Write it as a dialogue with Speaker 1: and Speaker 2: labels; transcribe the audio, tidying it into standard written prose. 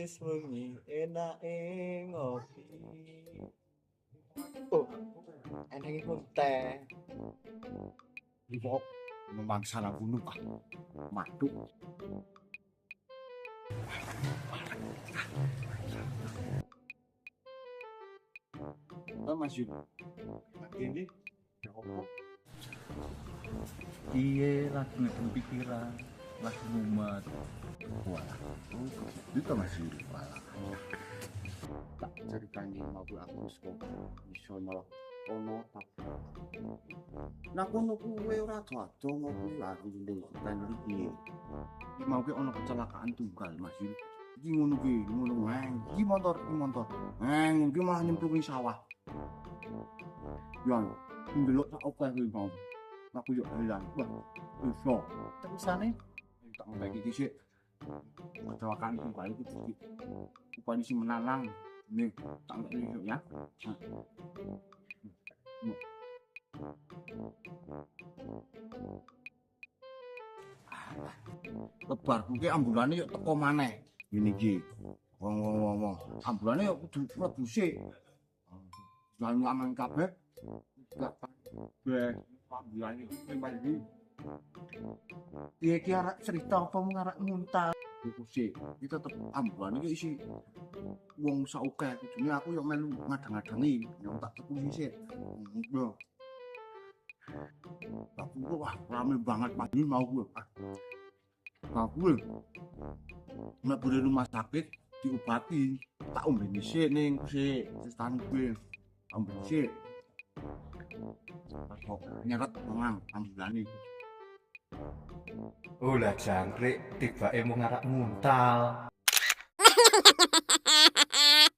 Speaker 1: wis wengi enake ngopi. Oh, enake teh.
Speaker 2: Iwok memang salah bunuh ah. Maduk. Mas Yud.
Speaker 1: Ini
Speaker 2: Iya, lagi ngedeng pikiran, lagi mumet. Walah, itu Mas Yud. Walah.
Speaker 1: tak ceritani mau aku kok iso nolak ono tak. Nah kono kuwe ora ado ngopo lagi ndek kan iki.
Speaker 2: Iki mau ki ono kecelakaan tunggal Mas Yud. Iki ngono ki, ngono weng. Iki motor. Weng, iki malah nyemplungi sawah. Yo, ndelok tak oke kuwi mau. Aku yo hilang. Wah, iso.
Speaker 1: Terusane
Speaker 2: Tak bagi iki sik. Kecelakaan tunggal iki iki. Upani sing menalang. Nih, tak ngerti ya. Lebar kuwi ambulane yo teko maneh. Ngene iki. Wong. Ambulane yo kudu mlebu sik. Jalan aman kabeh. Gak ambulane timbal iki. Piye ki arek cerita apa mung arek nguntal. Iku sik, iki tetep ambulane iki isi wong sauke kudune aku yo melu ngadang-adangi, yo tak teku sik. Yo. Aku wah rame banget pagi mau gue. Aku mlebu rumah sakit diobati, tak ombeni sik ning sik sistan gue. Ambil sik. Kok nyeret mangan ambulane.
Speaker 3: Ulah jangkrik tibake mung arek nguntal.